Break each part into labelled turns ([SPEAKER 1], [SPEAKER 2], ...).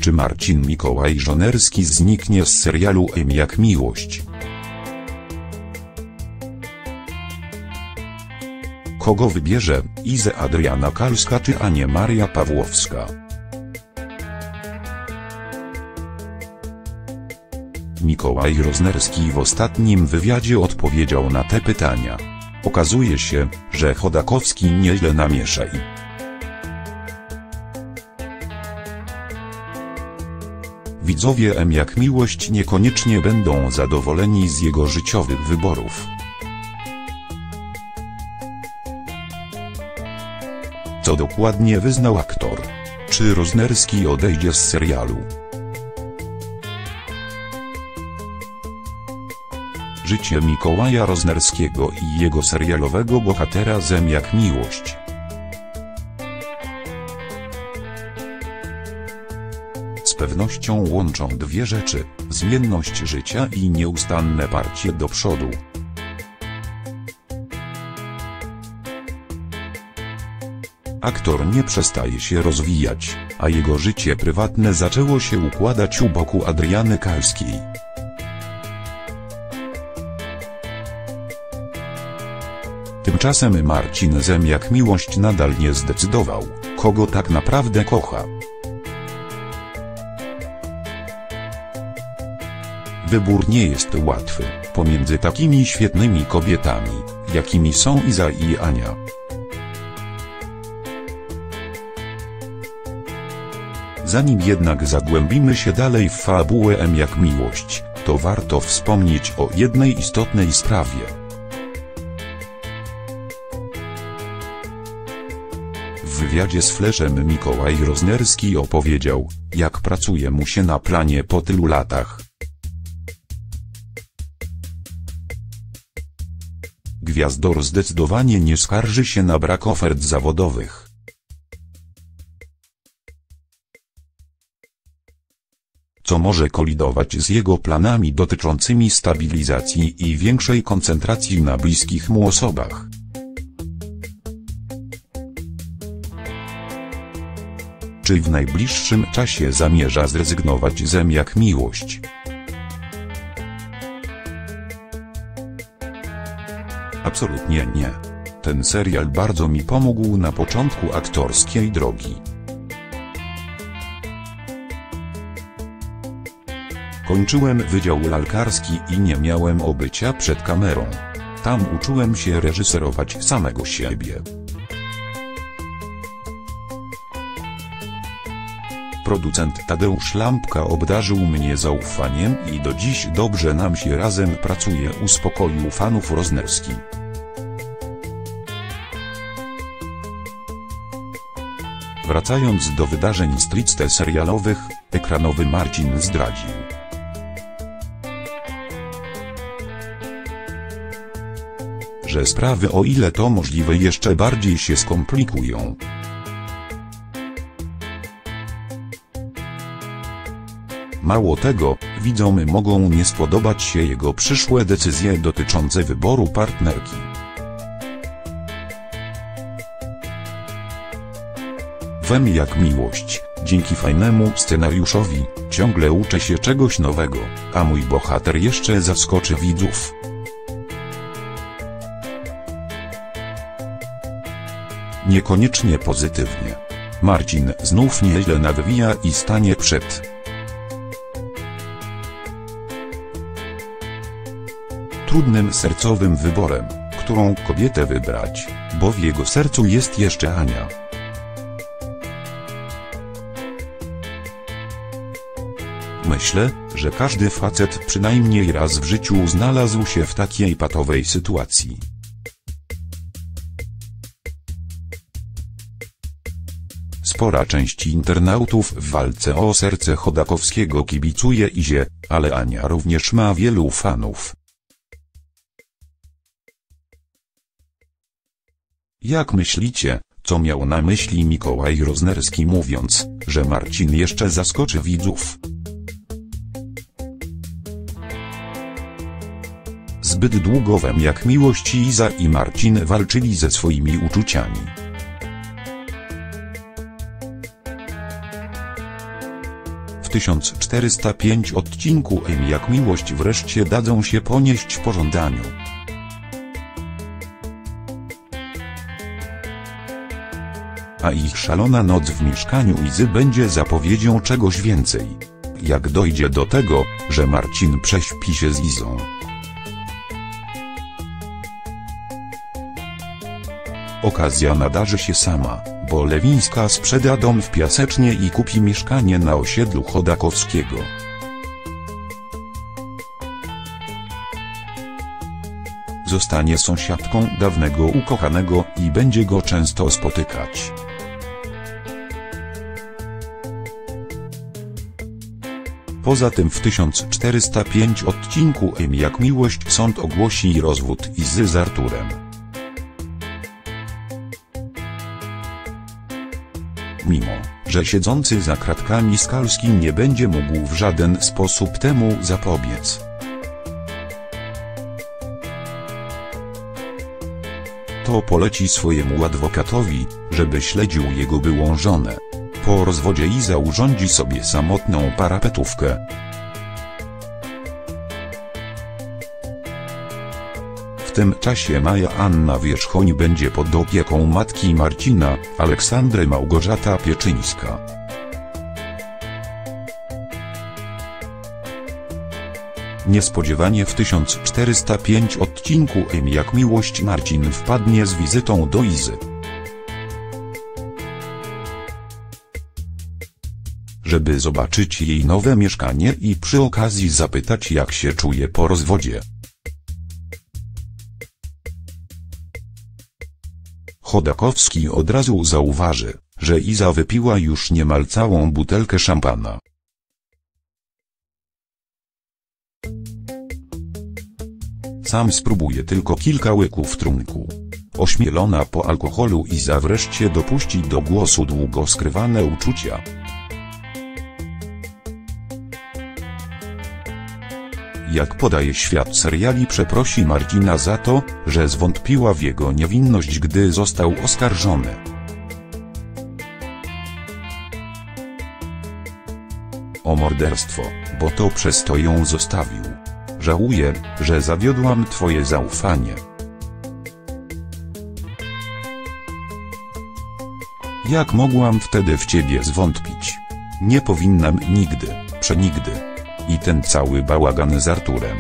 [SPEAKER 1] Czy Marcin Mikołaj Żonerski zniknie z serialu M jak miłość? Kogo wybierze, Izę Adriana Kalska czy Anię Maria Pawłowska? Mikołaj Roznerski w ostatnim wywiadzie odpowiedział na te pytania. Okazuje się, że Chodakowski nieźle namiesza i widzowie M jak miłość niekoniecznie będą zadowoleni z jego życiowych wyborów. Co dokładnie wyznał aktor? Czy Roznerski odejdzie z serialu? Życie Mikołaja Roznerskiego i jego serialowego bohatera z M jak miłość. Z pewnością łączą dwie rzeczy: zmienność życia i nieustanne parcie do przodu. Aktor nie przestaje się rozwijać, a jego życie prywatne zaczęło się układać u boku Adriany Kalskiej. Tymczasem Marcin z M jak miłość nadal nie zdecydował, kogo tak naprawdę kocha. Wybór nie jest łatwy, pomiędzy takimi świetnymi kobietami, jakimi są Iza i Ania. Zanim jednak zagłębimy się dalej w fabułę M jak miłość, to warto wspomnieć o jednej istotnej sprawie. W wywiadzie z Fleszem Mikołaj Roznerski opowiedział, jak pracuje mu się na planie po tylu latach. Gwiazdor zdecydowanie nie skarży się na brak ofert zawodowych. Co może kolidować z jego planami dotyczącymi stabilizacji i większej koncentracji na bliskich mu osobach. Czy w najbliższym czasie zamierza zrezygnować z M jak miłość? Absolutnie nie. Ten serial bardzo mi pomógł na początku aktorskiej drogi. Kończyłem wydział lalkarski i nie miałem obycia przed kamerą. Tam uczyłem się reżyserować samego siebie. Producent Tadeusz Lampka obdarzył mnie zaufaniem i do dziś dobrze nam się razem pracuje, uspokoił fanów Roznerski. Wracając do wydarzeń stricte serialowych, ekranowy Marcin zdradził, że sprawy, o ile to możliwe, jeszcze bardziej się skomplikują. Mało tego, widzom mogą nie spodobać się jego przyszłe decyzje dotyczące wyboru partnerki. W M jak miłość, dzięki fajnemu scenariuszowi, ciągle uczę się czegoś nowego, a mój bohater jeszcze zaskoczy widzów. Niekoniecznie pozytywnie. Marcin znów nieźle nawija i stanie przed trudnym sercowym wyborem, którą kobietę wybrać, bo w jego sercu jest jeszcze Ania. Myślę, że każdy facet przynajmniej raz w życiu znalazł się w takiej patowej sytuacji. Spora część internautów w walce o serce Chodakowskiego kibicuje Izie, ale Ania również ma wielu fanów. Jak myślicie, co miał na myśli Mikołaj Roznerski, mówiąc, że Marcin jeszcze zaskoczy widzów? Zbyt długo w M jak miłość Iza i Marcin walczyli ze swoimi uczuciami. w 1405 odcinku Jak miłość wreszcie dadzą się ponieść pożądaniu. A ich szalona noc w mieszkaniu Izy będzie zapowiedzią czegoś więcej. Jak dojdzie do tego, że Marcin prześpi się z Izą. Okazja nadarzy się sama, bo Lewińska sprzeda dom w Piasecznie i kupi mieszkanie na osiedlu Chodakowskiego. Zostanie sąsiadką dawnego ukochanego i będzie go często spotykać. Poza tym w 1405 odcinku Jak miłość sąd ogłosi rozwód Izy z Arturem. Mimo że siedzący za kratkami Skalski nie będzie mógł w żaden sposób temu zapobiec. To poleci swojemu adwokatowi, żeby śledził jego byłą żonę. Po rozwodzie Iza urządzi sobie samotną parapetówkę. W tym czasie Maja Anna Wierzchoń będzie pod opieką matki Marcina, Aleksandry Małgorzata Pieczyńska. Niespodziewanie w 1405 odcinku Jak miłość Marcin wpadnie z wizytą do Izy. Żeby zobaczyć jej nowe mieszkanie i przy okazji zapytać, jak się czuje po rozwodzie. Chodakowski od razu zauważy, że Iza wypiła już niemal całą butelkę szampana. Sam spróbuje tylko kilka łyków trunku. Ośmielona po alkoholu Iza wreszcie dopuści do głosu długo skrywane uczucia. Jak podaje świat seriali, przeprosi Marcina za to, że zwątpiła w jego niewinność, gdy został oskarżony. O morderstwo, bo to przez to ją zostawił. Żałuję, że zawiodłam twoje zaufanie. Jak mogłam wtedy w ciebie zwątpić? Nie powinnam nigdy, przenigdy. I ten cały bałagan z Arturem.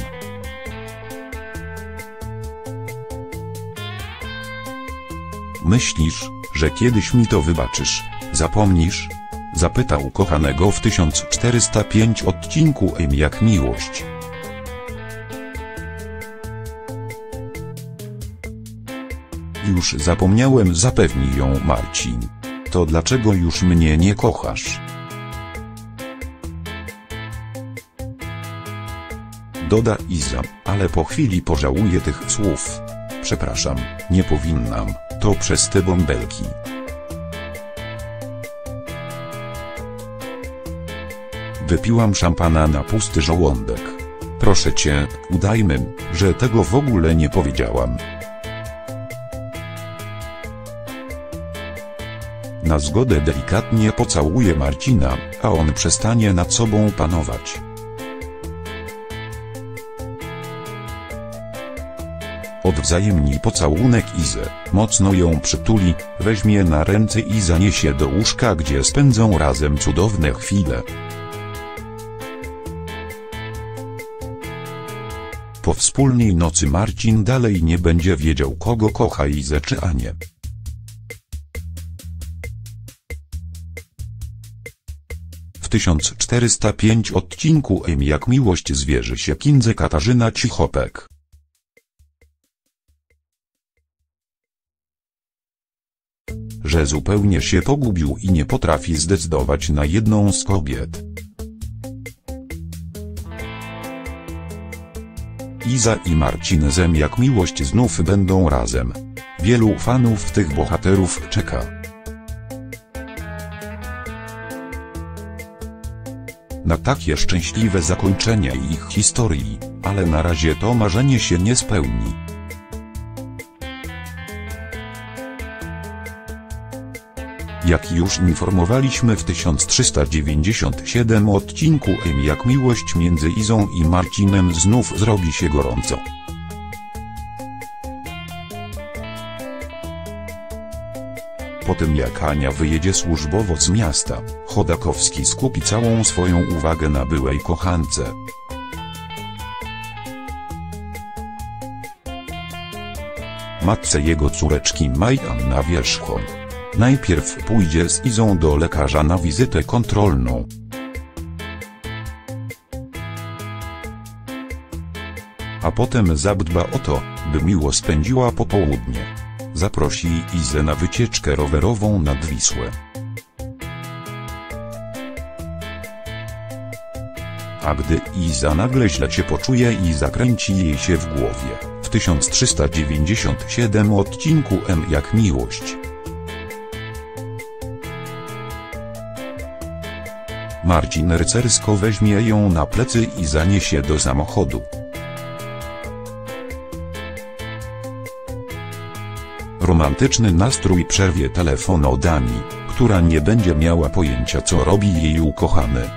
[SPEAKER 1] Myślisz, że kiedyś mi to wybaczysz, zapomnisz? Zapytał kochanego w 1405 odcinku Jak miłość. Już zapomniałem, zapewni ją Marcin. To dlaczego już mnie nie kochasz? Doda Iza, ale po chwili pożałuje tych słów. Przepraszam, nie powinnam, to przez te bąbelki. Wypiłam szampana na pusty żołądek. Proszę cię, udajmy, że tego w ogóle nie powiedziałam. Na zgodę delikatnie pocałuje Marcina, a on przestanie nad sobą panować. Odwzajemni pocałunek Izę, mocno ją przytuli, weźmie na ręce i zaniesie do łóżka, gdzie spędzą razem cudowne chwile. Po wspólnej nocy Marcin dalej nie będzie wiedział, kogo kocha, Izę czy Anię. W 1405 odcinku Jak miłość zwierzy się Kindze Katarzyna Cichopek. Że zupełnie się pogubił i nie potrafi zdecydować na jedną z kobiet. Iza i Marcin z Jak miłość znów będą razem. Wielu fanów tych bohaterów czeka na takie szczęśliwe zakończenie ich historii, ale na razie to marzenie się nie spełni. Jak już informowaliśmy w 1397 odcinku jak miłość między Izą i Marcinem znów zrobi się gorąco. Po tym jak Ania wyjedzie służbowo z miasta, Chodakowski skupi całą swoją uwagę na byłej kochance. Matce jego córeczki Anna Wierzchoł. Najpierw pójdzie z Izą do lekarza na wizytę kontrolną. A potem zadba o to, by miło spędziła popołudnie. Zaprosi Izę na wycieczkę rowerową nad Wisłę. A gdy Iza nagle źle się poczuje i zakręci jej się w głowie, w 1397 odcinku jak miłość. Marcin rycersko weźmie ją na plecy i zaniesie do samochodu. Romantyczny nastrój przerwie telefon od Ani, która nie będzie miała pojęcia, co robi jej ukochany.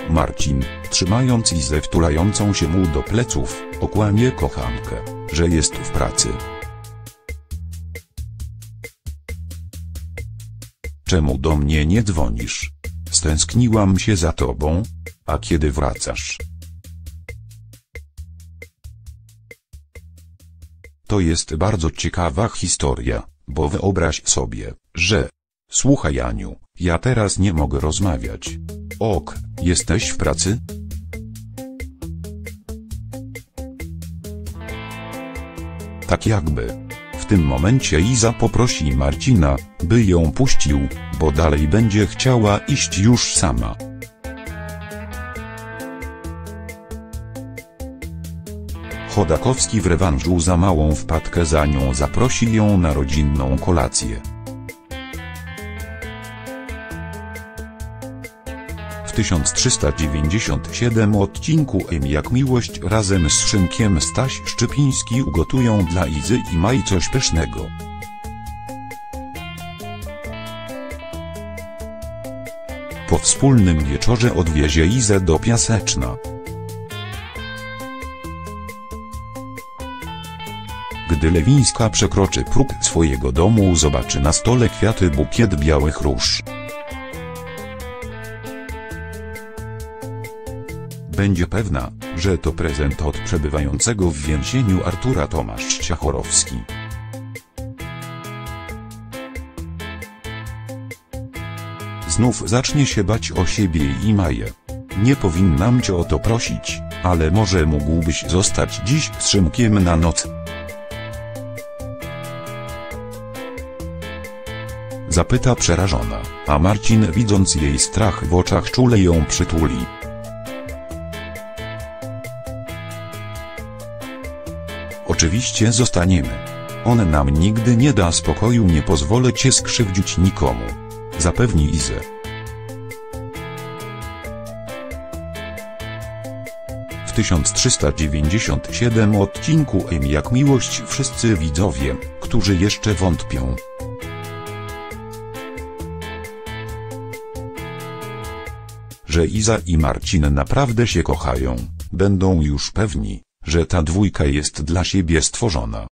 [SPEAKER 1] Marcin, trzymając Izę wtulającą się mu do pleców, okłamie kochankę, że jest w pracy. Czemu do mnie nie dzwonisz? Stęskniłam się za tobą. A kiedy wracasz? To jest bardzo ciekawa historia, bo wyobraź sobie, że... Słuchaj Aniu, ja teraz nie mogę rozmawiać. Ok, jesteś w pracy? Tak jakby. W tym momencie Iza poprosi Marcina, by ją puścił, bo dalej będzie chciała iść już sama. Chodakowski w rewanżu za małą wpadkę za nią zaprosi ją na rodzinną kolację. W 1397 odcinku jak miłość razem z Szymkiem Staś Szczypiński ugotują dla Izy i Mai coś pysznego. Po wspólnym wieczorze odwiezie Izę do Piaseczna. Gdy Lewińska przekroczy próg swojego domu, zobaczy na stole kwiaty, bukiet białych róż. Będzie pewna, że to prezent od przebywającego w więzieniu Artura Tomaszcza Chorowski. Znów zacznie się bać o siebie i Maję. Nie powinnam cię o to prosić, ale może mógłbyś zostać dziś z Szymkiem na noc? Zapyta przerażona, a Marcin, widząc jej strach w oczach, czule ją przytuli. Oczywiście zostaniemy. On nam nigdy nie da spokoju, nie pozwolę cię skrzywdzić nikomu. Zapewni Izę. W 1397 odcinku jak miłość wszyscy widzowie, którzy jeszcze wątpią, że Iza i Marcin naprawdę się kochają, będą już pewni, że ta dwójka jest dla siebie stworzona.